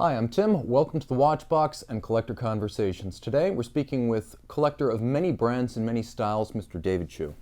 Hi, I'm Tim. Welcome to the Watchbox and Collector Conversations. Today we're speaking with collector of many brands and many styles, Mr. David Chu.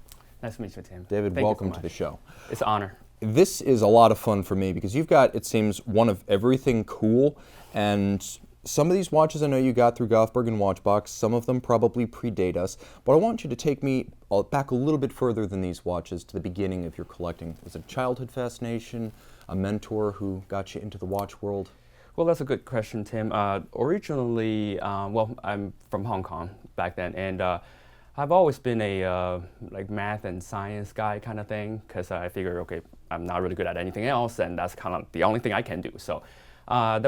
Nice to meet you, Tim. David, Thank welcome you so to much. the show. It's an honor. This is a lot of fun for me because you've got, it seems, one of everything cool, and some of these watches I know you got through Gothberg and Watchbox. Some of them probably predate us, but I want you to take me back a little bit further than these watches to the beginning of your collecting. Was it childhood fascination, a mentor who got you into the watch world? Well, that's a good question, Tim. Originally, I'm from Hong Kong back then, and I've always been a like math and science guy kind of thing, because I figured, okay, I'm not really good at anything else, and that's kind of the only thing I can do. So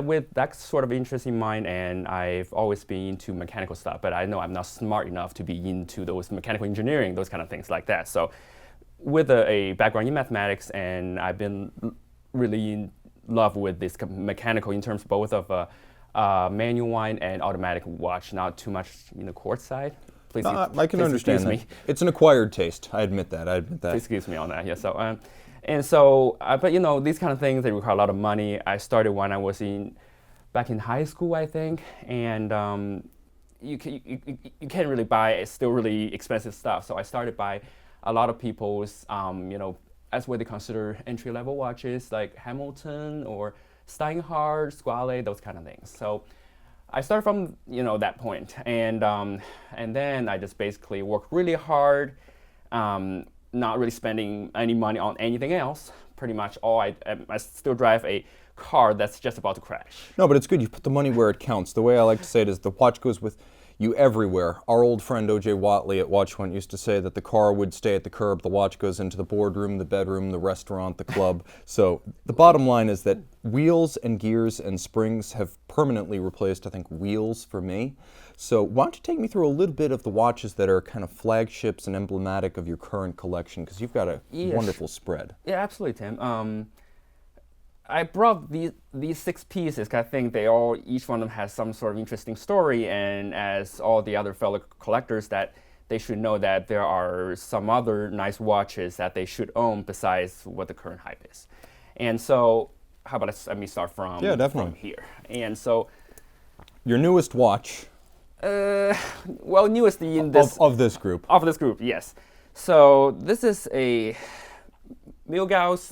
with that sort of interest in mind, and I've always been into mechanical stuff, but I know I'm not smart enough to be into those mechanical engineering, those kind of things like that. So with a background in mathematics, and I've been really in love with this mechanical in terms both of manual one and automatic watch, not too much in the quartz side. Please, I can understand that. Me. It's an acquired taste. I admit that. Please excuse me on that. Yeah. So, but you know, these kind of things, they require a lot of money. I started when I was back in high school, I think, and you can't really buy. It's still really expensive stuff. So I started by a lot of people's, as what they consider entry-level watches, like Hamilton or Steinhardt, Squale, those kind of things. So I started from that point, and then I just basically worked really hard, not really spending any money on anything else. Pretty much I still drive a car that's just about to crash. No, but it's good. You put the money where it counts. The way I like to say it is the watch goes with you everywhere. Our old friend O.J. Watley at Watchhunt used to say that the car would stay at the curb, the watch goes into the boardroom, the bedroom, the restaurant, the club. So the bottom line is that wheels and gears and springs have permanently replaced, I think, wheels for me. So why don't you take me through a little bit of the watches that are kind of flagships and emblematic of your current collection, because you've got a wonderful spread. Yeah, absolutely, Tim. I brought these 6 pieces because I think each one of them has some sort of interesting story, and as all the other fellow collectors, that they should know that there are some other nice watches that they should own besides what the current hype is. And so, how about let me start from here. And so, your newest watch. Newest in this of this group. Of this group, yes. So this is a Milgauss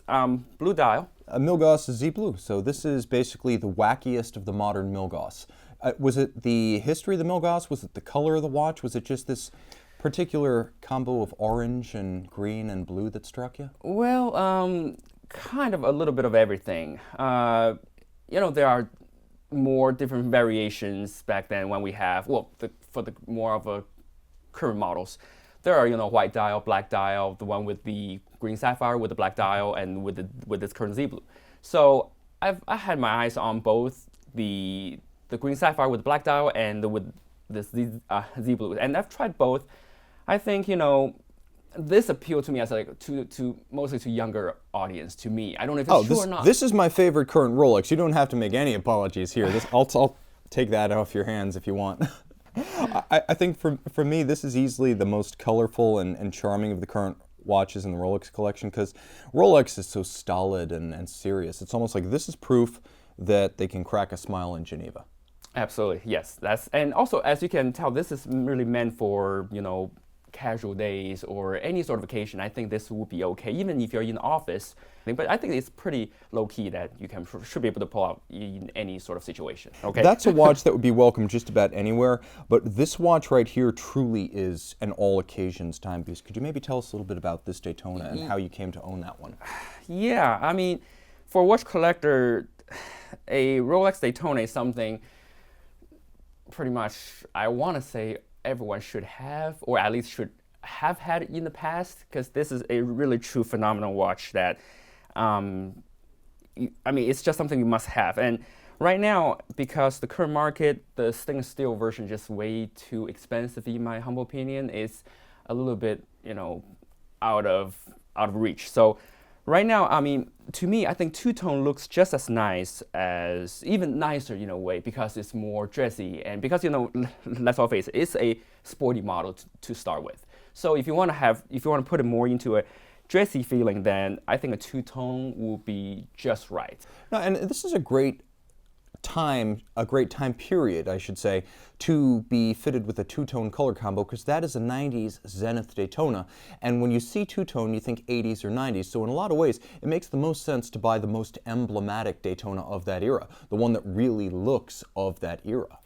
blue dial. A Milgauss Z Blue. So this is basically the wackiest of the modern Milgauss. Was it the history of the Milgauss? Was it the color of the watch? Was it just this particular combo of orange and green and blue that struck you? Well, kind of a little bit of everything. There are more different variations back then when we have, for the more of a current models. There are, white dial, black dial, the one with the green sapphire with the black dial, and with this current Z Blue. So I had my eyes on both the green sapphire with the black dial and with this Z Blue, and I've tried both. I think this appealed to me as to mostly to younger audience. To me, I don't know if it's true or not. This is my favorite current Rolex. You don't have to make any apologies here. I'll take that off your hands if you want. I think for me, this is easily the most colorful and charming of the current watches in the Rolex collection, because Rolex is so stolid and serious. It's almost like this is proof that they can crack a smile in Geneva. Absolutely, yes. And also, as you can tell, this is really meant for casual days or any sort of occasion. I think this would be okay, even if you're in the office. But I think it's pretty low-key that you should be able to pull out in any sort of situation. Okay. That's a watch that would be welcome just about anywhere, but this watch right here truly is an all-occasions timepiece. Could you maybe tell us a little bit about this Daytona and how you came to own that one? Yeah, I mean, for a watch collector, a Rolex Daytona is something pretty much, I want to say, everyone should have, or at least should have had in the past, because this is a really true phenomenal watch that, it's just something you must have. And right now, because the current market, the stainless steel version is just way too expensive, in my humble opinion, it's a little bit, out of reach. So right now, to me, I think two-tone looks just as nice as, even nicer in a way, because it's more dressy, and because, let's all face it, it's a sporty model to start with. So if you want to put it more into a dressy feeling, then I think a two-tone will be just right. No, and this is a great a great time period, I should say, to be fitted with a two-tone color combo, because that is a 90s Zenith Daytona. And when you see two-tone, you think 80s or 90s. So in a lot of ways, it makes the most sense to buy the most emblematic Daytona of that era, the one that really looks of that era.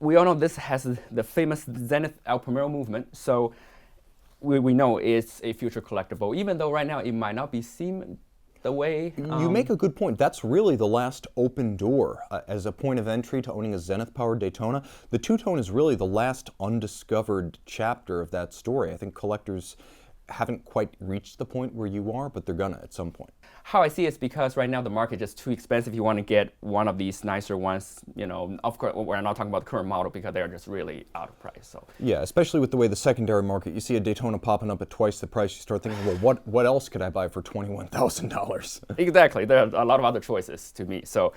We all know this has the famous Zenith El Primero movement, so we know it's a future collectible, even though right now it might not be seen the way. You make a good point. That's really the last open door as a point of entry to owning a Zenith-powered Daytona. The two-tone is really the last undiscovered chapter of that story. I think collectors haven't quite reached the point where you are, but they're gonna at some point. How I see it is because right now the market is just too expensive. You want to get one of these nicer ones, you know, of course, we're not talking about the current model because they're just really out of price. So yeah, especially with the way the secondary market, you see a Daytona popping up at twice the price, you start thinking, well, what else could I buy for $21,000? Exactly, there are a lot of other choices to me. So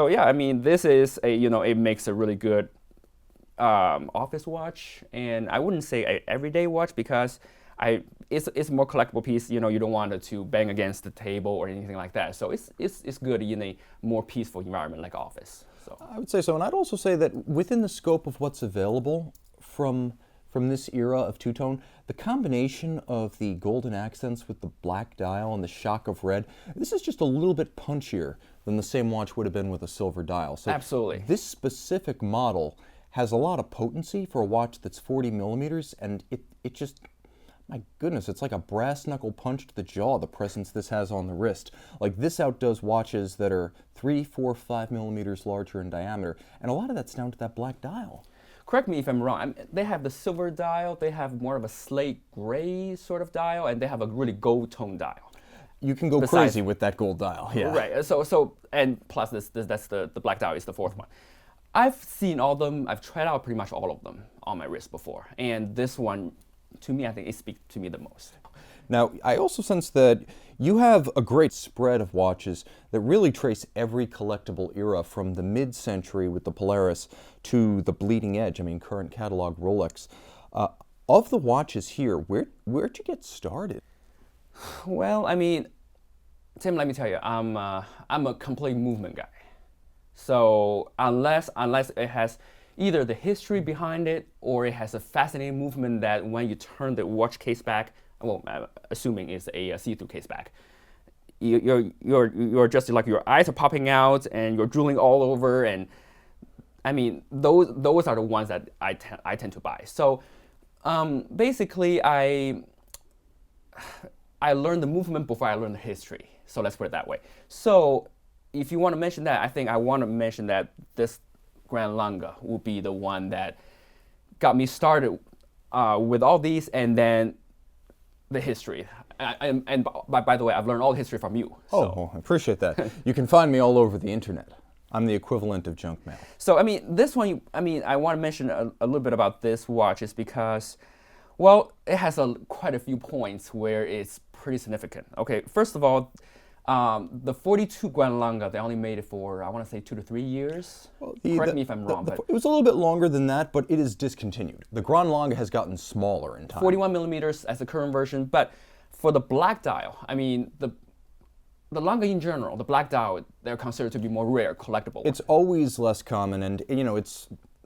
yeah, I mean, this is a, you know, it makes a really good office watch, and I wouldn't say an everyday watch because it's a more collectible piece. You know, you don't want it to bang against the table or anything like that. So it's good in a more peaceful environment like office. So I would say so, and I'd also say that within the scope of what's available from this era of two-tone, the combination of the golden accents with the black dial and the shock of red, this is just a little bit punchier than the same watch would have been with a silver dial. So absolutely, this specific model has a lot of potency for a watch that's 40 millimeters, and it just, my goodness, it's like a brass knuckle punch to the jaw, the presence this has on the wrist. Like, this outdoes watches that are 3, 4, 5 millimeters larger in diameter, and a lot of that's down to that black dial. Correct me if I'm wrong. They have the silver dial, they have more of a slate gray sort of dial, and they have a really gold tone dial. You can go crazy with that gold dial, yeah. Right, so and plus that's the black dial is the fourth one. I've seen all of them, I've tried out pretty much all of them on my wrist before, and this one, to me, I think it speaks to me the most. Now, I also sense that you have a great spread of watches that really trace every collectible era from the mid-century with the Polaris to the bleeding edge, I mean, current catalog Rolex. Of the watches here, where'd you get started? Well, I mean, Tim, let me tell you, I'm a complete movement guy. So unless it has either the history behind it or it has a fascinating movement that when you turn the watch case back, well, assuming it's a see-through case back, you're just like your eyes are popping out and you're drooling all over, and I mean those are the ones that I tend to buy. So basically I learned the movement before I learned the history. So let's put it that way. So if you want to mention that, I think I want to mention that this Grand Lange will be the one that got me started with all these, and then the history. And by the way, I've learned all the history from you. So. Oh, well, I appreciate that. You can find me all over the internet. I'm the equivalent of junk mail. So, I mean, this one, I want to mention a little bit about this watch is because, well, it has quite a few points where it's pretty significant. Okay, first of all, the 42 Grand Lange, they only made it for, I want to say 2 to 3 years. Well, correct me if I'm wrong. But it was a little bit longer than that, but it is discontinued. The Grand Lange has gotten smaller in time. 41 millimeters as the current version, but for the black dial, I mean, the Lange in general, the black dial, they're considered to be more rare, collectible. It's always less common, and you know,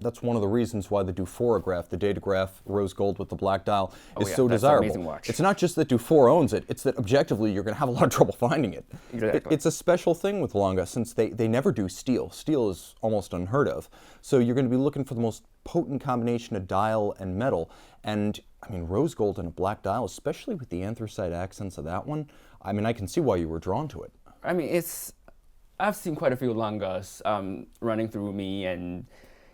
that's one of the reasons why the Dufourograph, the Datejust rose gold with the black dial, is so desirable. An amazing watch. It's not just that Dufour owns it, it's that objectively you're going to have a lot of trouble finding it. Exactly. It's a special thing with Lange since they never do steel. Steel is almost unheard of. So you're going to be looking for the most potent combination of dial and metal. And I mean, rose gold and a black dial, especially with the anthracite accents of that one, I mean, I can see why you were drawn to it. I mean, I've seen quite a few Langes running through me, and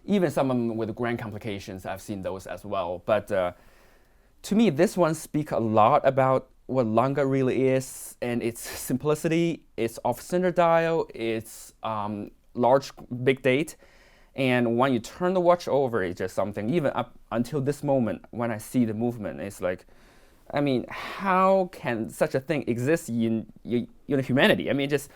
even some of them with grand complications, I've seen those as well. But to me, this one speaks a lot about what Lange really is, and its simplicity, its off-center dial, its large, big date. And when you turn the watch over, it's just something, even up until this moment, when I see the movement, it's like, I mean, how can such a thing exist in humanity? I mean, it's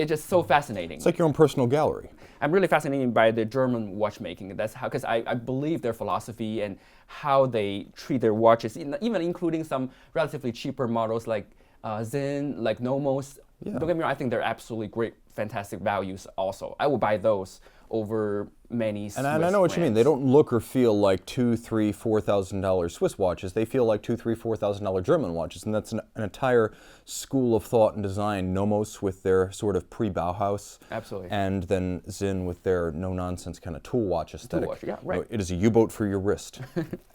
just so fascinating. It's like your own personal gallery. I'm really fascinated by the German watchmaking. That's how, because I believe their philosophy and how they treat their watches, even including some relatively cheaper models like Sinn, like Nomos. Yeah. Don't get me wrong, I think they're absolutely great fantastic values also. I would buy those over many Swiss And I know what you mean. brands. They don't look or feel like $2,000, $3,000, $4,000 Swiss watches. They feel like $2,000, $3,000, $4,000 German watches, and that's an entire school of thought and design. Nomos with their sort of pre-Bauhaus, Absolutely. and then Sinn with their no-nonsense kind of tool watch aesthetic. watch, yeah, right. It is a U-boat for your wrist.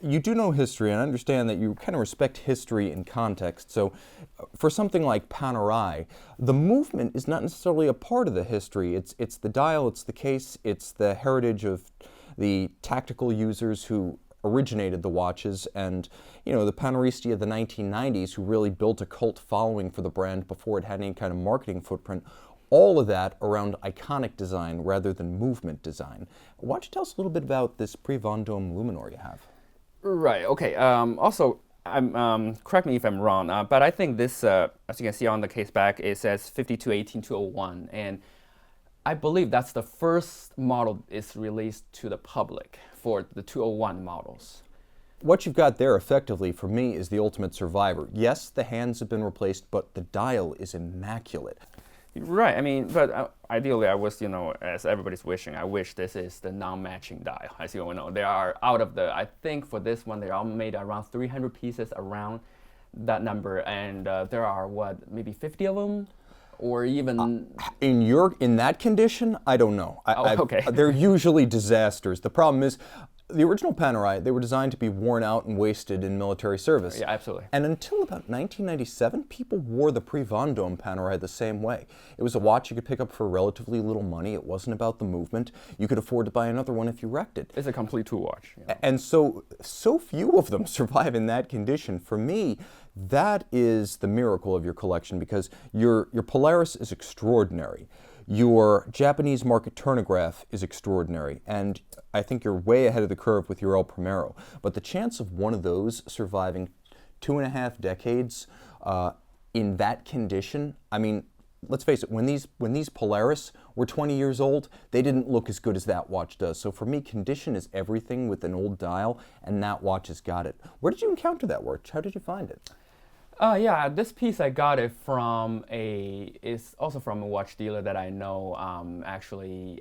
You do know history, and I understand that you kind of respect history and context. So, for something like Panerai, the movement is not necessarily a part of the history. It's the dial, it's the case, it's the heritage of the tactical users who originated the watches, and the Paneristi of the 1990s who really built a cult following for the brand before it had any kind of marketing footprint. All of that around iconic design rather than movement design. Why don't you tell us a little bit about this Pre-Vendome luminor you have? Right. Okay. Also, correct me if I'm wrong, but I think this, as you can see on the case back, it says 5218-201, and I believe that's the first model is released to the public for the 201 models. What you've got there, effectively, for me, is the ultimate survivor. Yes, the hands have been replaced, but the dial is immaculate. Right. I mean, but ideally, I was, as everybody's wishing, I wish this is the non-matching dial. As you all know, they are out of the. I think for this one, they are made around 300 pieces around that number, and there are maybe 50 of them, or even. In that condition, I don't know. Okay. They're usually disasters. The problem is, the original Panerai, they were designed to be worn out and wasted in military service. Yeah, absolutely. And until about 1997, people wore the Pre-Vendome Panerai the same way. It was a watch you could pick up for relatively little money. It wasn't about the movement. You could afford to buy another one if you wrecked it. It's a complete tool watch. And so few of them survive in that condition. For me, that is the miracle of your collection, because your Polaris is extraordinary. Your Japanese market turnograph is extraordinary, and I think you're way ahead of the curve with your El Primero. But the chance of one of those surviving 2.5 decades in that condition, I mean, let's face it, when these Polaris were 20 years old, they didn't look as good as that watch does. So for me, condition is everything with an old dial, and that watch has got it. Where did you encounter that watch? How did you find it? Yeah, this piece I got it from it's also from a watch dealer that I know. Actually,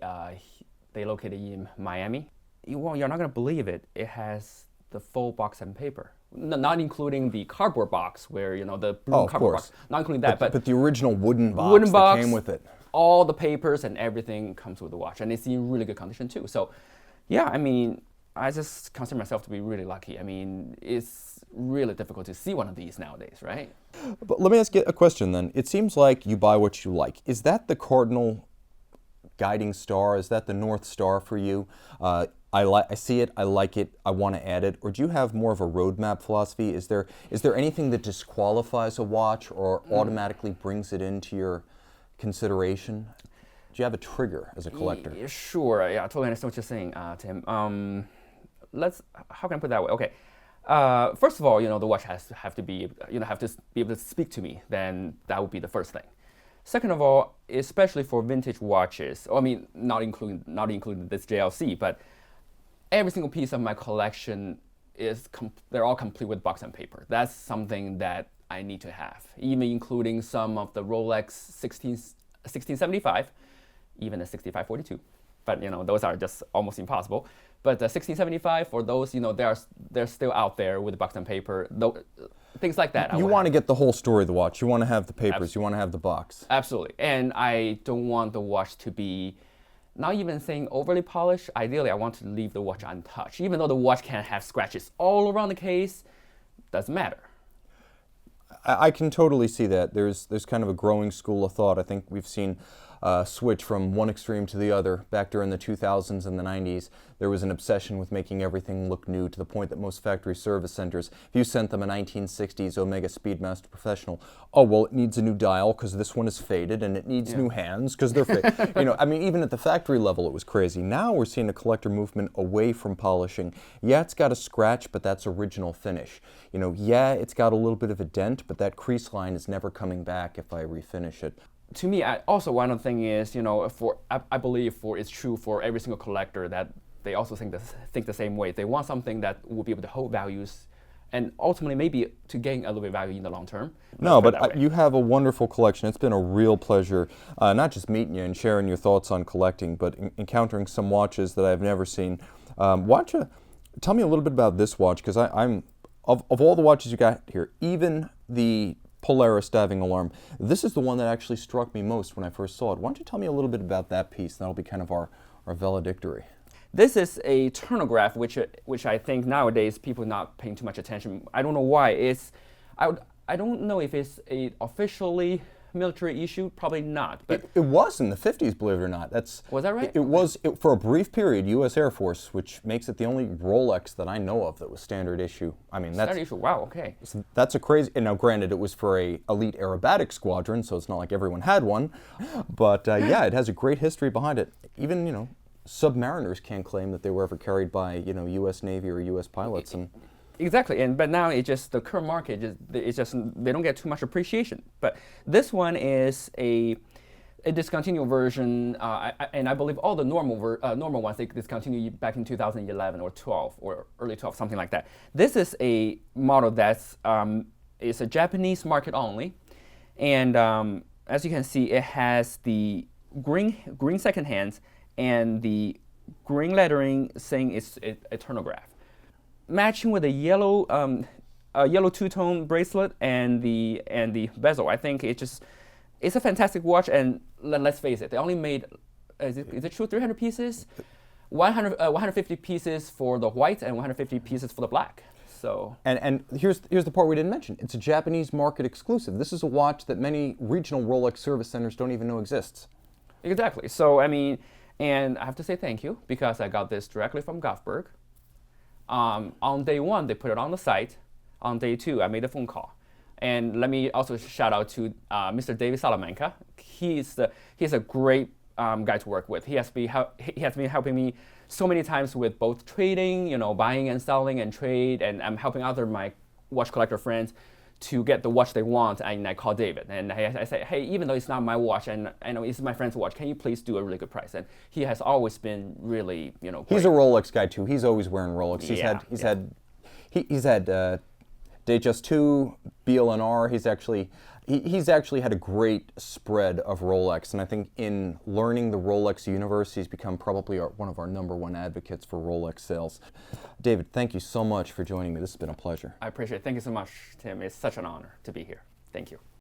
they located in Miami. Well, you're not gonna believe it. It has the full box and paper, not including the cardboard box where the blue cardboard box. Not including that, but the original wooden box that came with it. All the papers and everything comes with the watch, and it's in really good condition too. So, yeah, I mean, I just consider myself to be really lucky. I mean, it's really difficult to see one of these nowadays, right? But let me ask you a question then. It seems like you buy what you like. Is that the cardinal guiding star? Is that the North Star for you? I see it, I like it, I want to add it. Or do you have more of a roadmap philosophy? Is there anything that disqualifies a watch or automatically brings it into your consideration? Do you have a trigger as a collector? Yeah, sure. Yeah, I totally understand what you're saying, Tim. How can I put it that way? Okay. First of all, the watch have to be able to speak to me. Then that would be the first thing. Second of all, especially for vintage watches, I mean, not including this JLC, but every single piece of my collection they're all complete with box and paper. That's something that I need to have, even including some of the Rolex 1675, even the 6542. But those are just almost impossible. But the 1675, for those, they're still out there with the box and paper. Things like that. You want to get the whole story of the watch. You want to have the papers. You want to have the box. Absolutely. And I don't want the watch to be, not even saying overly polished. Ideally, I want to leave the watch untouched. Even though the watch can have scratches all around the case, doesn't matter. I can totally see that. There's kind of a growing school of thought. I think we've seen switch from one extreme to the other. Back during the 2000s and the 90s, there was an obsession with making everything look new, to the point that most factory service centers, if you sent them a 1960s Omega Speedmaster Professional, oh, well, it needs a new dial because this one is faded, and it needs new hands because they're faded. I mean, even at the factory level, it was crazy. Now we're seeing a collector movement away from polishing. Yeah, it's got a scratch, but that's original finish. Yeah, it's got a little bit of a dent, but that crease line is never coming back if I refinish it. To me, also one of the things is, I believe it's true for every single collector that they also think the same way. They want something that will be able to hold values and ultimately maybe to gain a little bit of value in the long term. No, Let's put it that but way. you have a wonderful collection. It's been a real pleasure, not just meeting you and sharing your thoughts on collecting, but encountering some watches that I've never seen. Tell me a little bit about this watch, because I'm of all the watches you got here, even the Polaris diving alarm, this is the one that actually struck me most when I first saw it. Why don't you tell me a little bit about that piece? That'll be kind of our valedictory. This is a turnograph, which I think nowadays people not paying too much attention. I don't know why. I don't know if it's a officially military issue. Probably not. But It was in the 50s, believe it or not. Was that right? It was, for a brief period, U.S. Air Force, which makes it the only Rolex that I know of that was standard issue. I mean, that issue. Wow. Okay. that's a crazy. And now, granted, it was for a elite aerobatic squadron, so it's not like everyone had one. But yeah, it has a great history behind it. Even submariners can't claim that they were ever carried by U.S. Navy or U.S. pilots. And Exactly, but now it's just the current market. It's just they don't get too much appreciation. But this one is a discontinued version, and I believe all the normal ones they discontinued back in 2011 or 12 or early 12, something like that. This is a model that's is a Japanese market only, and as you can see, it has the green second hands and the green lettering saying it's a turnograph, matching with a yellow two-tone bracelet and the bezel. I think it's a fantastic watch, and let's face it, they only made is it true 300 pieces, 150 pieces for the white and 150 pieces for the black. So and here's the part we didn't mention. It's a Japanese market exclusive. This is a watch that many regional Rolex service centers don't even know exists. exactly. So I mean, and I have to say thank you, because I got this directly from Goffberg. On day one, they put it on the site. On day two, I made a phone call. And let me also shout out to Mr. David Salamanca. He's a great guy to work with. He has been helping me so many times with both trading, buying and selling and trade, and I'm helping other my watch collector friends to get the watch they want. And I call David and I say, hey, even though it's not my watch and I know it's my friend's watch, can you please do a really good price? And he has always been really, great. He's a Rolex guy too. He's always wearing Rolex. He's had Datejust 2, BLNR. He's actually had a great spread of Rolex, and I think in learning the Rolex universe, he's become probably one of our #1 advocates for Rolex sales. David, thank you so much for joining me. This has been a pleasure. I appreciate it. Thank you so much, Tim. It's such an honor to be here. Thank you.